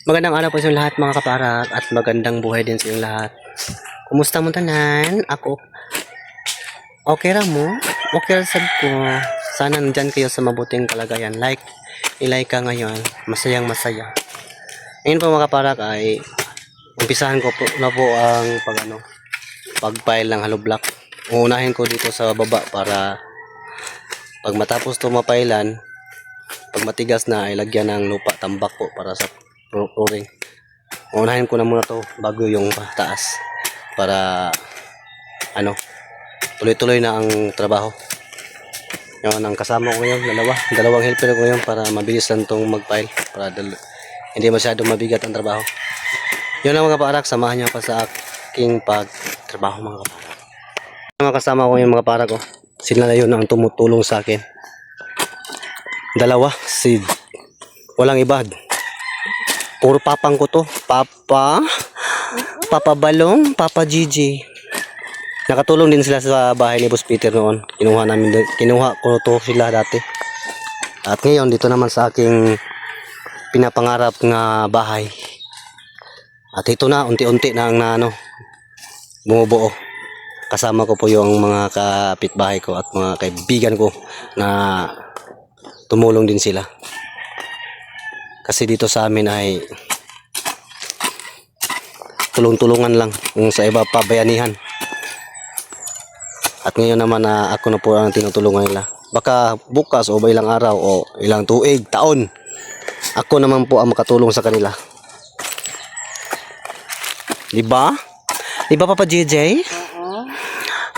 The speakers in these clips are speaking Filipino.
Magandang araw po sa inyong lahat mga kaparak at magandang buhay din sa inyong lahat. Kumusta mo tanan? Ako okay ra mo? Okay ra sad ko. Sana nandyan kayo sa mabuting kalagayan. Ilike ka ngayon. Masayang masaya. Ngayon po mga kaparak ay umpisahan ko po na po ang pag-file ng hollow block. Uunahin ko dito sa baba para pag matapos to mapailan, pag matigas na ay lagyan ng lupa tambak po para sa flooring. Unahin ko na muna to bago yung taas para tuloy-tuloy na ang trabaho. Yun ang kasama ko ngayon, dalawang helper ko ngayon para mabilis lang tong mag-file para hindi masyadong mabigat ang trabaho. Yun ang mga parak, samahan niyo pa sa aking pagtrabaho mga kaparak. Mga kasama ko yung mga parak ko, sila na yun ang tumutulong sa akin. Dalawa, walang iba. Puro papang ko to. Papa Balong, Papa Gigi. Nakatulong din sila sa bahay ni Boss Peter noon. Kinuha ko to sila dati. At ngayon dito naman sa aking pinapangarap nga bahay. At ito na unti-unti na ang bumubuo. Kasama ko po yung mga kapitbahay ko at mga kaibigan ko na tumulong din sila. Kasi dito sa amin ay tulong-tulungan lang, yung sa iba pabayanihan. At ngayon naman ako na po ang tinutulungan nila. Baka bukas o ilang araw o ilang tuig, taon, ako naman po ang makatulong sa kanila. Diba? Diba Papa JJ?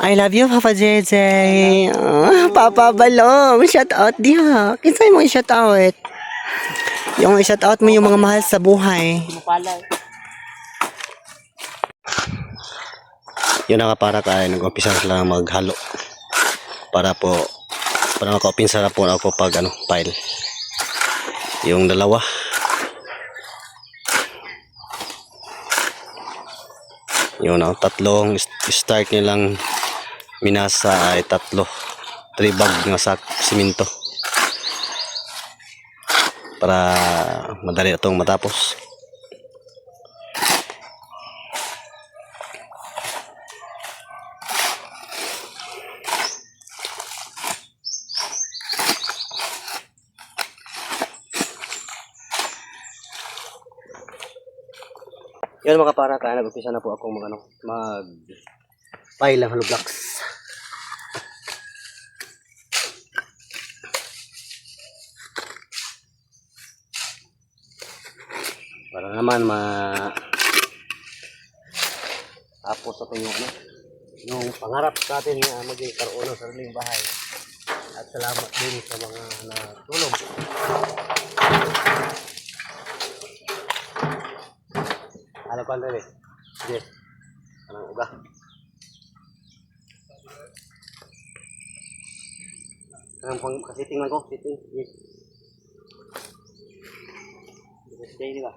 I love you Papa JJ. Papa Balong, shout out diha. Kinsay mo i-shout out? Yung i-shout out mo yung mga mahal sa buhay. Yun na para tayo nag-umpisa lang maghalo. Para maka-umpisa na po ako pag file. Yung dalawa. Yun tatlong start nilang minasa ay 3 bag ng simento. Para madali itong matapos. Yan mga para kaya nag-umpisa na po akong mag-file ng hollow blocks. Para naman tapos sa yung pangarap sa atin na maging karoon ng sariling bahay. At salamat din sa mga natulong. Ano pa rin eh? Sige. Anong uga? Anong kasiting lang ko? Siting. Yes. Stay diba?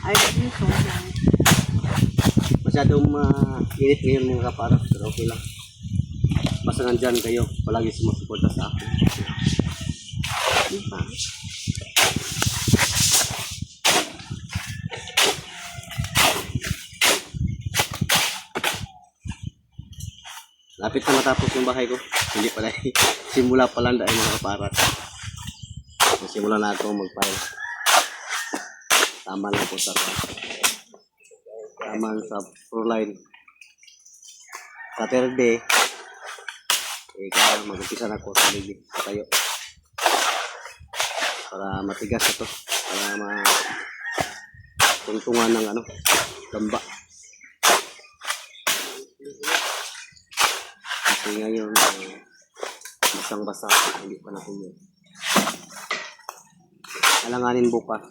I love you so much. Masyadong init ngayon mga kaparap, pero okay lang. Basta nandyan kayo, palagi sumusuporta sa akin. Diba? Lapit na matapos yung bahay ko. Hindi pala, simula pa lang dahil mga kaparap. Simula na ako mag-file. Tama lang po sa tama sa Proline. Saturday, kaya mag-umpisa na ako sa ligid sa kayo. Para matigas ito. Para tungtungan ng gamba. Kasi ngayon, basang-basa, hindi pa natin yun. Alanganin bukas.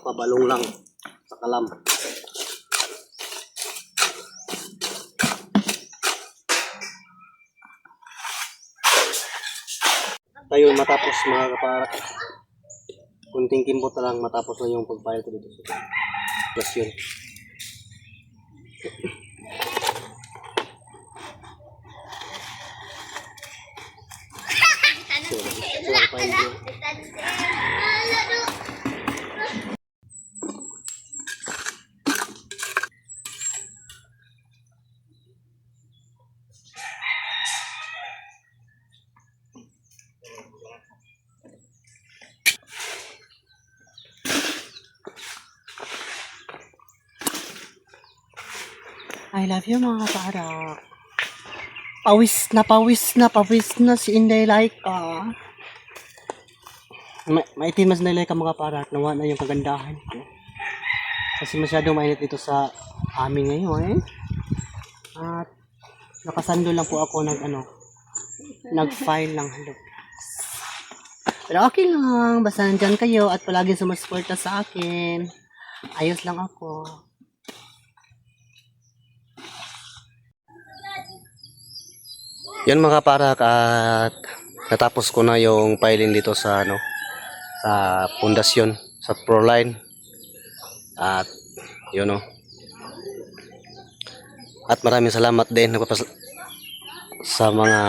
Pabalong lang sa kalam. Tayo matapos mga kaparak. Kunting kimbot na lang matapos na yung pag-file ko dito sa plasyon. I love you mga kaparak. Pawis na si Inday Laika. Maitin mas Inday Laika mga kaparak. Nawa na yung kagandahan ko. Kasi masyadong mainit dito sa amin ngayon. At nakasando lang po ako nag-file lang. Pero okay lang. Basta nandyan kayo at palagi sumusuporta sa akin. Ayos lang ako. Yan mga kaparak at natapos ko na yung filing dito sa sa pundasyon sa Proline at yun at maraming salamat din sa mga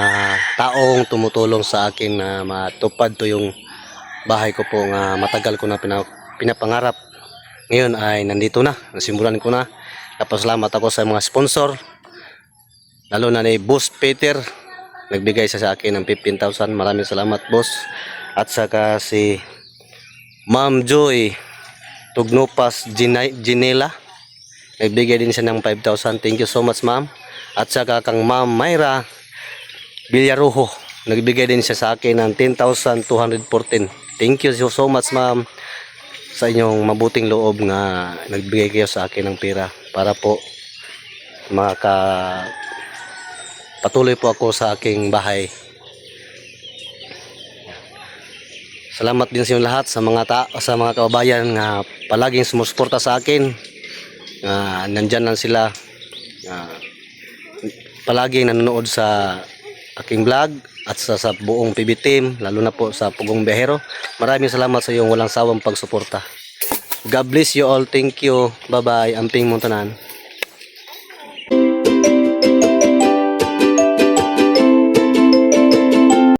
taong tumutulong sa akin na matupad to yung bahay ko po nga matagal ko na pinapangarap. Ngayon ay nandito na, nasimulan ko na. Napasalamat ako sa mga sponsor, lalo na ni Boss Peter. Nagbigay siya sa akin ng 15,000. Maraming salamat, boss. At saka si Ma'am Joy Tugnupas Ginela. Nagbigay din siya ng 5,000. Thank you so much, ma'am. At saka kang Ma'am Mayra Villarujo. Nagbigay din siya sa akin ng 10,214. Thank you so much, ma'am, sa inyong mabuting loob nga nagbigay kayo sa akin ng pera para po patuloy po ako sa aking bahay. Salamat din sa inyo lahat sa mga kababayan nga palaging sumusuporta sa akin. Nandyan lang sila. Palaging nanonood sa aking vlog at sa buong PB team, lalo na po sa Pugong Biyahero. Maraming salamat sa iyong walang sawang pagsuporta. God bless you all. Thank you. Bye-bye. Amping Montanan.